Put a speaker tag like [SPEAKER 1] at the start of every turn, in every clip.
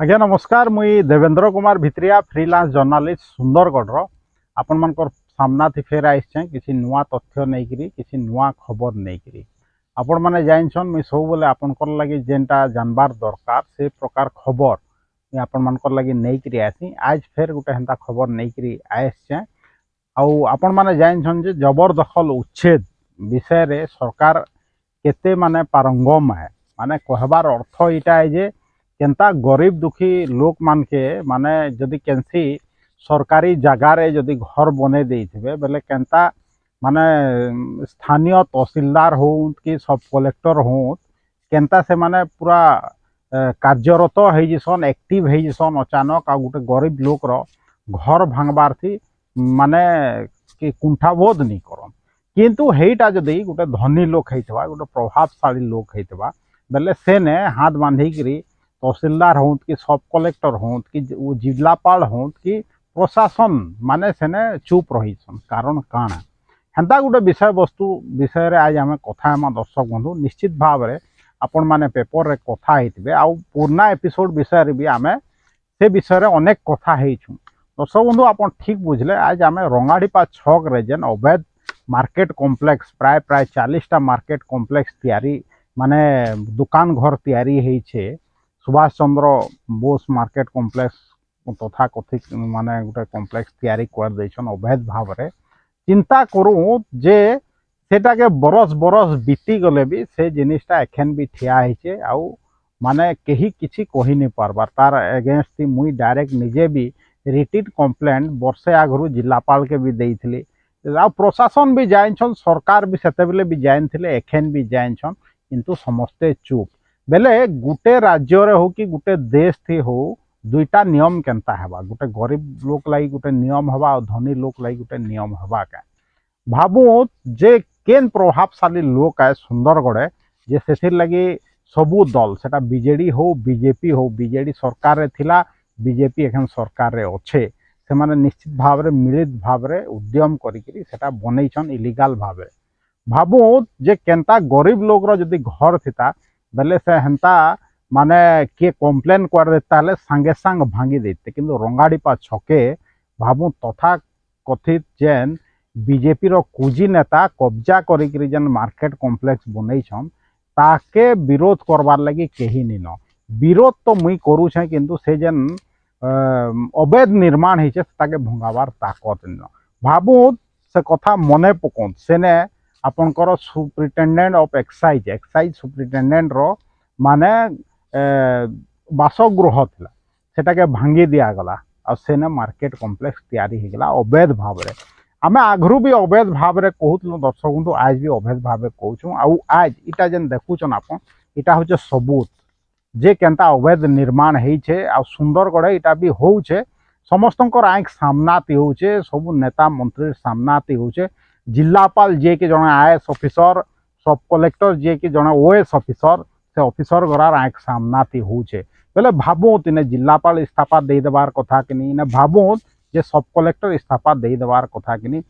[SPEAKER 1] आज्ञा नमस्कार मुई देवेंद्र कुमार भित्रिया फ्रीलांस जर्नालीस्ट सुंदरगढ़ आपण मानकर सामना थी फेर आइछे किसी नुआ तथ्य नहीं किसी नुआ खबर नहीं आपण माने जानछन मुई सब बोले आपनकर लागि जेनटा जानबार दरकार से प्रकार खबर मुई आपण मानकर लागि नहीं आसी आज फेर गुटे हेंता खबर नहीं आइछे आउ आपण माने जानछन जे जबरदखल उच्छेद विषय रे सरकार केते माने पारंगम है माने कहबार अर्थ इटा है जे केनता गरीब दुखी लोक मान के माने जदि केनसी सरकारी जगार जदि घर बने देइथिबे बेले केनता माने स्थानीय तहसीलदार हो कि सब कलेक्टर हो केनता से माने पूरा कार्यरत होइसन एक्टिव होइसन अचानक आ गोटे गरीब लोक रो घर भांगबार थी माने कि कुंठाबोध नहीं करन किंतु हेटा जदि गोटे धनी लोक हेतबा गोटे प्रभावशाली लोक हेतबा बेले सेने हाथ बांधिकरी तहसीलदार हों कि सब कलेक्टर हों कि जिलापाल हों कि प्रशासन माने सेने चुप रही कारण काण हेन्ता गोटे विषय वस्तु विषय रे आज आम कथा दर्शक बंधु निश्चित भाव में आपण माने पेपर रे कथा हेतिबे आ पुराना एपिसोड विषय रे भी आमे से विषय रे अनेक कथा हेइछु दर्शक बंधु आपण ठीक बुझले आज आमे रंगाड़ीपा छक रे जेन अवैध मार्केट कॉम्प्लेक्स प्राय 40टा मार्केट कॉम्प्लेक्स तैयारी माने दुकान घर तैयारी हेइछे सुभाष चंद्र बोस मार्केट कॉम्प्लेक्स तथा कथित माने गोटे कॉम्प्लेक्स तैयारी कर देछन अवैध भाव रे चिंता करूँ जे सेटा के बरस बरस बीती गले भी से जिनिसटा एखन भी ठिया हेचे आउ माने केही किछि कहि नहीं पारबार तार अगेंस्ट मुई डायरेक्ट निजे भी रिटिट कंप्लेंट वर्षे आगु जिलापाल के भी देइथिली आ प्रशासन भी जाइछन सरकार भी सेते बेले भी जाइनथिले एखन भी जाइछन किंतु समस्ते चुप बेले गुटे राज्य रे हो कि गुटे देश थी हो दुईटा नियम केनता हेबा गुटे गरीब लोक लाई गुटे नियम हेबा और धनी लोक लाई गुटे नियम हेबा का भाबू जे केन प्रभावशाली लोक है सुंदरगढ़ जे सेथिर लगी सबू दल सेटा बीजेडी हो बीजेडी सरकार रे थिला बीजेपी एखन सरकार रे अच्छे से माने निश्चित भाव रे मिलित भाव रे उद्यम करिकरी सेटा बनैछन इलीगल भाव रे भाबू जे केनता गरीब लोक रो जदी घर थिता बेले से हेन्ता माने किए कम्प्लेन कर देता है सांगे सांग भांगी देते किंतु रंगाड़ीपा छके भाबू तथा कथित जेन बीजेपी रो कुजी नेता कब्जा करिकरी जेन मार्केट कॉम्प्लेक्स बनैछन ताके विरोध करबार लगी केही नहीं न विरोध तो मुई करू छे किंतु से जेन अवैध निर्माण हेचे ताके भंगाबार ताकत न भाबू से कथा मने पकोन सेने आपनकर सुप्रिटेंडेंट ऑफ एक्साइज सुप्रिटेंडेंट रो माने बासगृह थिला सेटा के भांगी दिया गला और सेने मार्केट कॉम्प्लेक्स तैयारी हो गला अवैध भाव रे आमे आगरू भी अवैध भाव रे कहूतनु दर्शक बंधु आज भी अवैध भाव रे कहूछु आ आज इटा जेन देखुछन आपन इटा होचे सबूत जे केनता अवैध निर्माण हेइछे आ सुंदरगढ़ इटा भी होउछे समस्तंकर आंख सामनाती होउछे सब नेता मंत्री सामनाती होउछे जिलापाल जे कि जने आईएएस ऑफिसर सब कलेक्टर जे कि जने ओएस ऑफिसर से ऑफिसर गरार आंख सामनाती होउछे बेले भाबो तिने जिलापाल इस्तीफा दे देबार कथा किनी ने भाबो जे सब कलेक्टर इस्तीफा दे देबार कथा किनी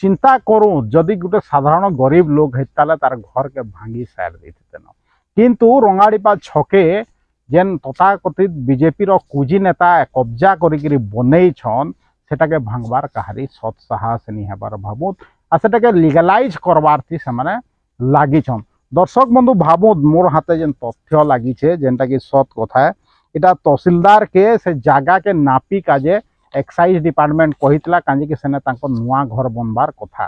[SPEAKER 1] चिंता करूँ जदि गोटे साधारण गरीब लोग हेताले तार घर के भांगी साइड देते न किंतु रंगाड़ीपा छके जेन तथाकथित बीजेपी रो कुजी नेता कब्जा करिकरी बनैछन सेटाके भांगबार कहारी सत साहस नहीं हेबार भाबुत आ सेटाके लीगलाइज करबार थी से माने लागिछन दर्शक बंधु भाबुत मोर हाथे जेन तथ्य लागिछे जेनटा कि सत कथा इटा तहसीलदार के से जागा के नापी काजे एक्साइज डिपार्टमेंट कहितला कांजे कि सेने तांको नुआ घर बनबार कथा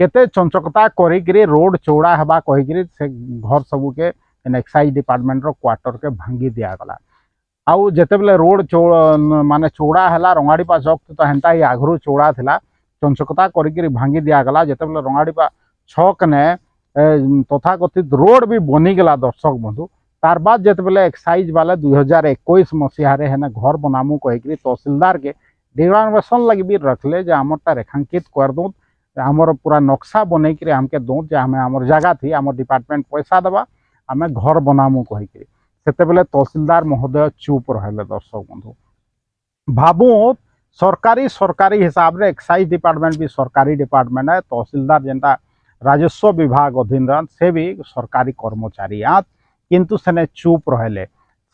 [SPEAKER 1] केते चंचकता करिकरी रोड चौड़ा हेबा कहिकरी से घर सबू के एक्साइज डिपार्टमेंट रो क्वार्टर के भांगी दिया गला आउ जेते बेले रोड माने चौड़ा हैला रंगाड़ीपा चौक तो हेन्ता ही आगरू चौड़ा थिला चंचकता करिकरी भांगी दिया गला जेते बेले रंगाड़ीपा छक ने तथाकथित रोड भी बनी गला दर्शक बंधु तार बाद जेते बेले एक्साइज वाले 2021 मसीहा रे हेने घर बनामु कहिकरी तहसीलदार के डिक्लेरेशन लगी भी रखले जे हमरटा रेखांकित कर दो हमर पूरा नक्शा बनैकरी हमके दो जे हमें हमर जगह थी हमर डिपार्टमेंट पैसा देबा हमें घर बनामु कहिकरी सेते बेले तहसीलदार महोदय चुप रहले दर्शक बंधु भाबू सरकारी हिसाब रे एक्साइज डिपार्टमेंट भी सरकारी डिपार्टमेंट है तहसीलदार जेनटा राजस्व विभाग अधीन से भी सरकारी कर्मचारी किंतु सेने चुप रहले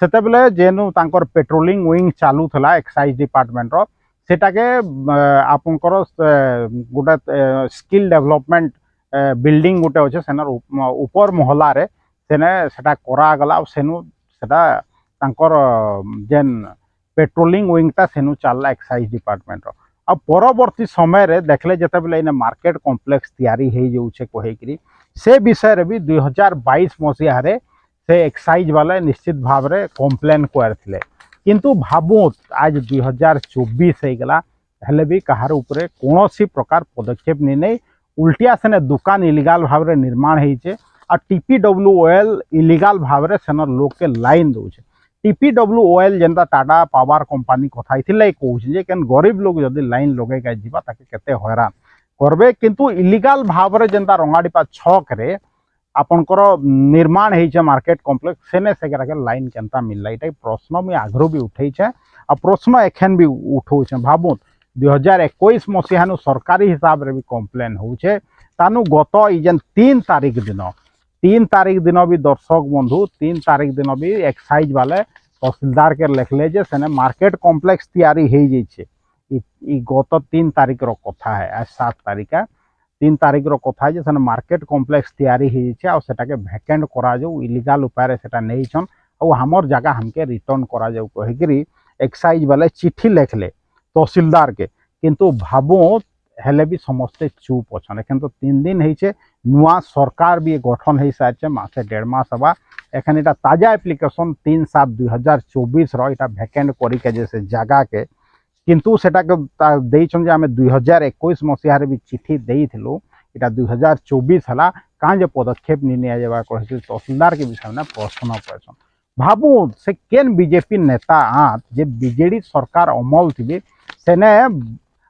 [SPEAKER 1] सेतेबेले जेनु तांकर पेट्रोलिंग विंग चालू थला एक्साइज डिपार्टमेंट रो सेटाके आपनकर गोटे स्किल डेवलपमेंट बिल्डिंग गोटे अच्छे सेनर ऊपर महला रे सेने सेटा करा गला सेनु सेटा तांकर जेन पेट्रोलिंग विंगटा सेनु चलला एक्साइज डिपार्टमेंट रो आ परवर्ती समय रे देखले जते बेले इन मार्केट कॉम्प्लेक्स तैयारी हे जाउछे कहि से विषय रे भी 2022 मसिया रे से एक्साइज वाले निश्चित भाव रे कंप्लेन करथिले किंतु भाबुत आज 2024 हे गला हेले भी कहार ऊपर कोनोसी प्रकार पदक्षेप नि नै उल्टिया सेने दुकान इलीगल भाव रे निर्माण हेइछे आ टीपीडब्ल्यूओएल इलीगल भाव रे सेनर लोग के लाइन दउछे टीपीडब्ल्यूओएल जेंता टाटा पावर कंपनी कथा हिथिले कहउछे जे केन गरीब लोग जदी लाइन लगे का जीवा ताके केते हैरान करबे किंतु इलीगल भाव रे जेंता रंगाडीपा छक रे आपनकर निर्माण हेइछे मार्केट कॉम्प्लेक्स सेने सेकरा के लाइन केनता मिलला इटा प्रश्न मी आग्रो भी उठैछे आ प्रश्न एखन भी उठौछे भाबुत 2021 मसिहानु सरकारी हिसाब रे भी कंप्लेन होउछे तानु गत इजन 3 तारीख दिन भी दर्शक बंधु 3 तारीख दिन भी एक्साइज वाले तहसीलदार के लिखले जे सेने मार्केट कॉम्प्लेक्स तैयारी हो जाइए गत 3 तारीख रो कथा है आज 7 तारीख का 3 तारीख रो कथा है जे सेने मार्केट कॉम्प्लेक्स तैयारी हो जाइए और सेटा के वैकेंट करा जाऊ इलीगल उपाय रे सेटा नहीं छन और हमर जगह हमके रिटर्न करा जाऊ कहिकरी एक्साइज वाले चिट्ठी लिखले तहसीलदार के किंतु भाबो हेले भी समस्ते चुप अच्छन एखन तो 3 दिन होइछे नुआ सरकार भी गठन हो सारे मासे 1.5 मास हवा एखन इटा ताजा एप्लिकेशन 3/7/2024 रो इटा वैकेंट करी के जैसे जगह के किंतु सेटा के देइछन जे हमें 2021 मसिया रे भी चिट्ठी देइथिलु इटा 2024 हला कां जे पदक्षेप नि निया जेबा कहिथिल तहसीलदार के विषय में प्रश्न पछन भाबू से केन बीजेपी नेता आत जे बीजेडी सरकार अमल थिबे सेने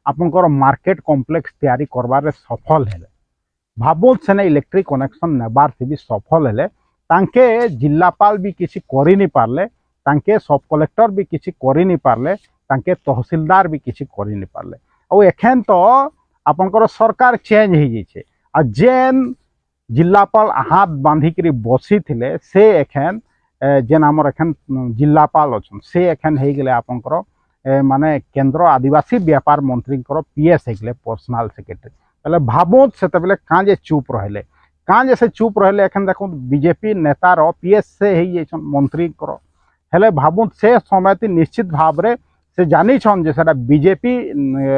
[SPEAKER 1] आपनकर मार्केट कॉम्प्लेक्स तैयारी करबार सफल हेले भाबो सेने इलेक्ट्रिक कनेक्शन नेबार भी सफल हेले तांके जिल्लापाल भी किसी करि नि पारले तांके सब कलेक्टर भी किसी करि नि पारले तांके तहसीलदार भी किसी करि नि पारले और एखन तो आपनकर सरकार चेंज हो जाइए आ जेन जिल्लापाल हाथ बांधिक बसी थिले से एखन जेन हमर एखन जिल्लापाल अच्छन से एखन हो गले आपनकर माने केंद्र आदिवासी व्यापार मंत्री पीएस हेगले पर्सनल सेक्रेटरी पहले भाबो से काँ जे चुप रहे काँ जे से चुप रहे एखन देखो बीजेपी नेतार पीएस से हो मंत्री हेले भाबो से समय निश्चित भाव रे से जानी छन जे सेटा बीजेपी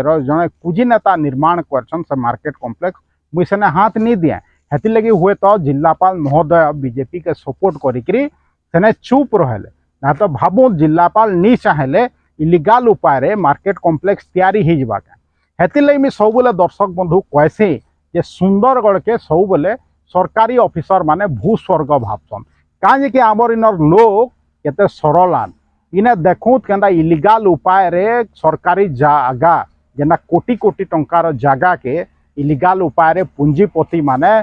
[SPEAKER 1] रो जने कुजी नेता निर्माण करछन से मार्केट कॉम्प्लेक्स मुई सेने हाथ नहीं दिए हेति लगी हुए तो जिल्लापाल महोदय बीजेपी के सपोर्ट करिकरी सेने चुप रहेले ना तो भाबो जिल्लापाल नहीं चाहेले इलीगल उपाय रे मार्केट कॉम्प्लेक्स तैयारी हो जावा हेति लगी मैं सब बेले दर्शक बंधु कहसी जे सुंदरगढ़ के सब बेले सरकारी ऑफिसर माने भूस्वर्ग भावसन काजे कि आमर इनर लोग केते सरलान इने देखूत केंदा इलीगल उपाय रे सरकारी जागा जेना कोटी कोटी टंकार जागा के इलीगल उपाय रे पूंजीपति माने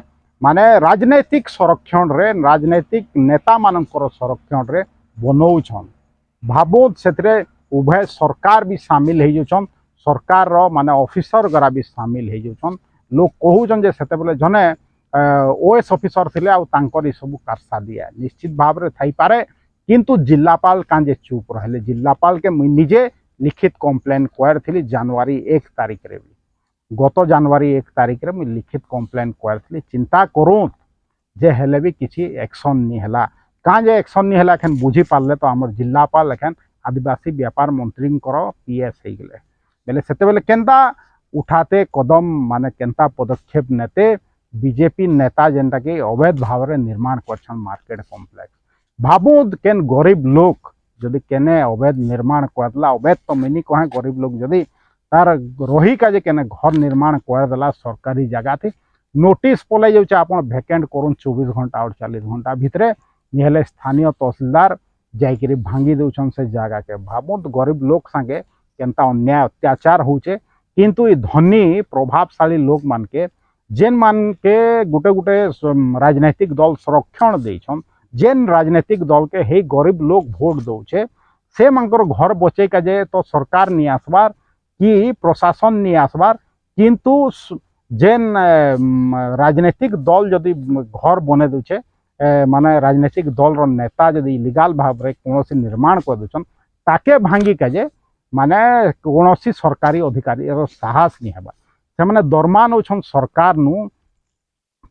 [SPEAKER 1] माने राजनैतिक संरक्षण रे राजनैतिक नेता मानकर संरक्षण रे बनौछन भाबो सेतरे उभय सरकार भी सामिल हो जाउछन सरकार रो माने ऑफिसर गरा भी सामिल हो जाउछन लोग कहउछन जे सेते बेले जने ओएस ऑफिसर थिले आ तांकर ई सब कारसा दिया निश्चित भाव रे थाई पारे किंतु जिल्लापाल कांजे चुप रहले जिल्लापाल के मुई निजे लिखित कंप्लेन करथिली जनवरी 1 तारीख रे गत जनवरी 1 तारीख रे मुई लिखित कंप्लेन करथिली चिंता करूँ जे हेले भी किसी एक्शन नहीं हला कांजे एक्शन नहीं हला एखन बुझी पारले तो हमर जिल्लापाल एखन आदिवासी व्यापार मंत्री पीएस हो गले बेले सेते बेले केंता उठाते कदम माने केंता पदक्षेप नेते बीजेपी नेता जेनटा कि अवैध भाव रे निर्माण करछन मार्केट कॉम्प्लेक्स भाबू केन गरीब लोग जदि केने अवैध निर्माण करला अवैध तो मिनी कहे गरीब लोग जदि तार रही का जे केने घर निर्माण करदेला सरकारी जगह थी नोटिस पलै जाउछ आपण वैकेंट करूँ 24 घंटा और 40 घंटा भितरे निहले स्थानीय तहसीलदार जाइकरी भांगी दउछन से जगह के भाबुत गरीब लोग संगे केंता अन्याय अत्याचार होचे किंतु ये धनी प्रभावशाली लोग मान के जेन मान के गुटे गुटे राजनैतिक दल संरक्षण देछन जेन राजनैतिक दल के हे गरीब लोग वोट दउछे से मानकर घर बचे का जे तो सरकार नहीं आसबार कि प्रशासन नहीं आसबार किंतु जेन राजनैतिक दल जदि घर बने दउछे माने राजनीतिक दल रो नेता जदि इलीगल भाव रे कोनोसी निर्माण कर दछन ताके भांगी के जे माने कोनोसी सरकारी अधिकारी रो साहस नहीं हेबा से माने दरमा नउछन सरकार नु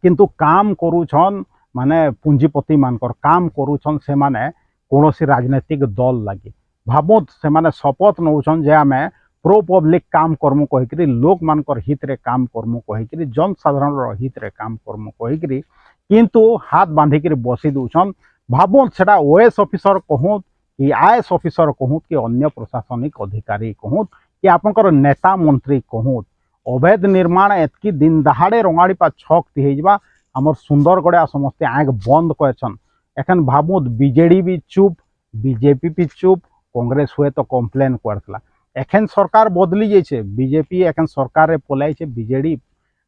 [SPEAKER 1] किंतु काम करूछन माने पूंजीपति मानकर काम करूछन से माने कोनोसी राजनीतिक दल लगी भाबोत से माने शपथ नउछन जे आमे प्रो पब्लिक काम करमु कहिकरी लोक मानकर हित रे काम करमु कहिकरी जन साधारण रो हित रे काम करमु कहिकरी किंतु हाथ बांधिकरी बसी दूछन भाबोत सेटा ओएस ऑफिसर कहूत कि आईएएस ऑफिसर कहूत कि अन्य प्रशासनिक अधिकारी कहूत कि आपनकर नेता मंत्री कहूत अवैध निर्माण एतकी दिन दहाड़े रंगाड़ीपा छक तिहेजबा हमर सुंदरगढ़ समस्ते आँख बंद करछन एखन भाबुत बीजेडी भी चुप बीजेपी भी चुप कांग्रेस हुए तो कम्प्लेन करथला एखन सरकार बदली जाइए बीजेपी एखन सरकार पलाई बीजेडी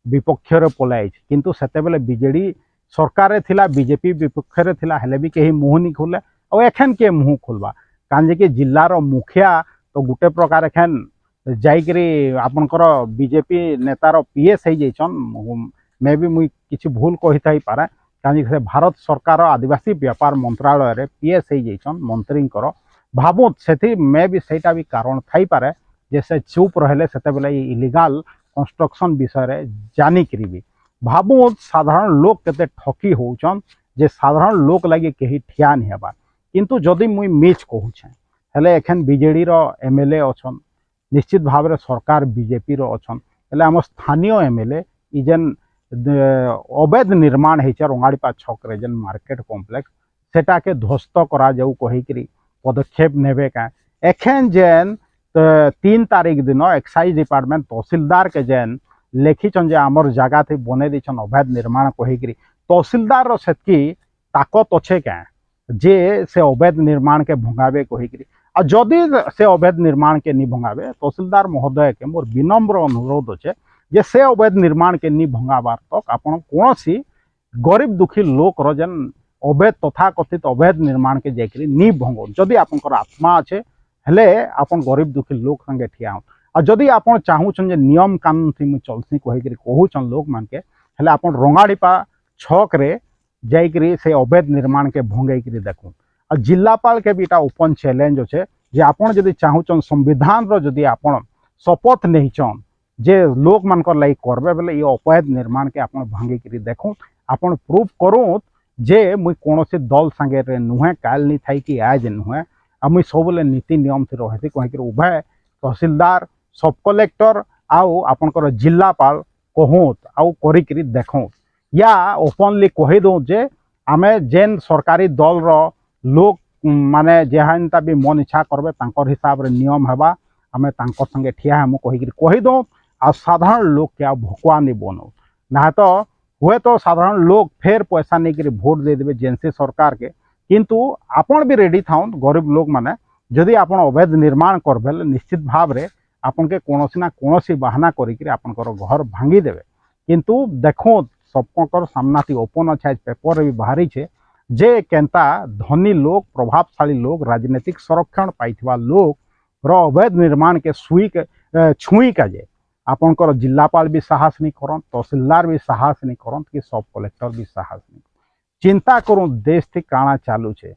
[SPEAKER 1] विपक्ष रे पलाई किंतु सेते बेले बीजेडी सरकार थिला बीजेपी विपक्ष रे थिला हेले भी कहीं मुँह नहीं खोले और एखन के मुँह खोलबा कांजे कि जिल्लार मुखिया तो गोटे प्रकार एखन जाइकरी आपनकर बीजेपी नेतार पीएस हो जाइछन मे भी मुई किछि भूल कहि थाई पारे कांजे से भारत सरकार आदिवासी व्यापार मंत्रालय रे पीएस हो जाइछन मंत्रींकर भाबुत से मे भी सेटा भी कारण थाई पारे जैसे चुप रहले सेते बेले इलीगल कंस्ट्रक्शन विषय रे जानी करी भी भाबुत साधारण लोक केते ठकी होउछन जे साधारण लोक लगे कहीं ठिया नहीं हेबा किंतु जदि मुई मिछ कहूछे हेले एखन बीजेडी रो एमएलए अछन निश्चित भाव में सरकार बीजेपी रो अछन हेले हम स्थानीय एमएलए ई जेन अवैध निर्माण होइछे रंगाड़ीपा छक रे जेन मार्केट कॉम्प्लेक्स सेटा के ध्वस्त करा जाऊ कहिकरी पदक्षेप नेबे का एखन जेन 3 तारीख दिन एक्साइज डिपार्टमेंट तहसीलदार के जेन लिखिछन जे आमर जगह थी बने दीछन अवैध निर्माण कहिकरी तहसीलदार रो सेतकी ताकत अच्छे क्या जे से अवैध निर्माण के भंगावे कहिकरी आ जदि से अवैध निर्माण के नहीं भंगावे तहसीलदार महोदय के मोर विनम्र अनुरोध अच्छे जे से अवैध निर्माण के नहीं भंगाबार तक आपण कौनसी गरीब दुखी लोक रो जेन अवैध तथाकथित अवैध निर्माण के जाकरी नहीं भंगो जदि आपनकर आत्मा अच्छे हेले आपन गरीब दुखी लोक संगे ठिया आ जदि आपन चाहूछन जे नियम कानून थी मु चलसी कहिकरी कहूछन लोक मान के हेले आपन रंगाड़ीपा छक रे जाइकरी से अवैध निर्माण के भंगैकरी देखूँ और जिलापाल के भी ओपन चैलेंज अच्छे जे आपन जदि चाहूछन संविधान रो जदि आपन शपथ नहीं चन जे लोक मानकर लई करबे बेले ये अवैध निर्माण के आपन भांगिकरी देखूँ आपन प्रूफ करूँ जे मुई कोनोसी दल संगे रे नुहे काल नहीं थाई कि आज नुहे आ मुई सबले नीति नियम थी रहे कहीं उभय तहसीलदार सब कलेक्टर आउ आपनकर जिलापाल कहूँ आउ करिकरी देखूँ या ओपनली कही दो जे आमे जेन सरकारी दल रो लोक माने जेहानता भी मन इच्छा करबे तांकर हिसाब रे नियम हेबा आमे तांकर संगे ठिया हम कही दो आ साधारण लोक के भकुआ नहीं बनो ना तो हुए तो साधारण लोग फेर पैसा नहीं करी भोट दे देवे जेनसी सरकार के किंतु आपण भी रेडी थाउन गरीब लोग माने जदि आपण अवैध निर्माण करबे निश्चित भाव रे आपण के कोनोसी ना कोनोसी बहाना करिकरी आपनकर घर भांगी देवे किंतु देखो सबकर सामना थी ओपन अच्छे पेपर भी बाहरी छे जे केंता धनी लोग प्रभावशाली लोग राजनीतिक संरक्षण पाइथिबा लोग रो अवैध निर्माण के छुई का जे आपनकर जिलापाल भी साहस नहीं करन तहसीलदार भी साहस नहीं करन कि सब कलेक्टर भी साहस नहीं चिंता करूँ देश थी काଣା चालू छे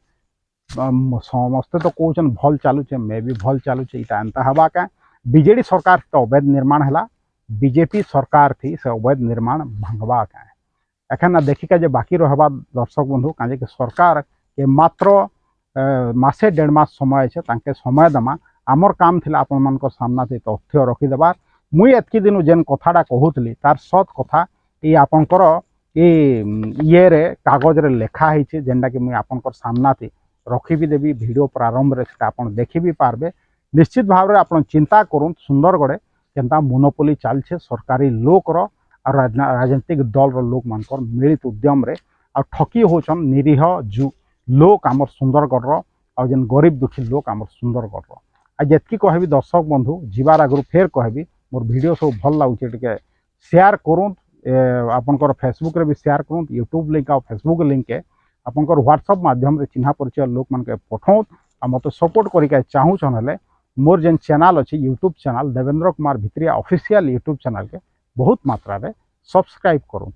[SPEAKER 1] समस्ते तो कहन भल चालू छे मैं भी भल चालू छे इटा एंता हवा का बीजेडी सरकार तो अवैध निर्माण है बीजेपी सरकार थी से अवैध निर्माण भंगवा का एखन देखिका जे बाकी रहबा दर्शक बंधु काजे कि सरकार के मात्र मासे 1.5 मास समय है तांके समय दमा आमर काम थिला आपन मानकर सामना थी तथ्य रखी देबार मुई एतकी दिन जेन कथाटा कहूली तार सत कथा ये आपनकर ये रे कागज रे लेखा है जेनटा कि मुई आपनकर सामना थी रखी भी देवी वीडियो प्रारंभ रे सेटा आपन देखि भी पारबे निश्चित भाव रे आपन चिंता करूँ सुंदरगढ़े केनता मोनोपोली चलछे सरकारी लोक रो और राजनीतिक दल रो लोक मानकर मिलित उद्यम रे और ठकी होचन निरीह जु लोक आमर सुंदरगढ़ रो और जेन गरीब दुखी लोक आमर सुंदरगढ़ रो आ जेतकी कहबी दर्शक बंधु जीवार आगु फेर कहबी मोर वीडियो सब भल लागुचे टिके शेयर करूँ आपनकर फेसबुक रे भी शेयर करूँ यूट्यूब लिंक और फेसबुक लिंक के आपनकर व्हाट्सएप माध्यम रे चिन्हा परिचय लोक मान के पठाऊँ आ मत सपोर्ट करिके चाहूछन हेले मोर जेन चैनल अच्छे यूट्यूब चैनल देवेंद्र कुमार भित्रिया ऑफिशियल यूट्यूब चैनल के बहुत मात्रा रे सब्सक्राइब करूँ।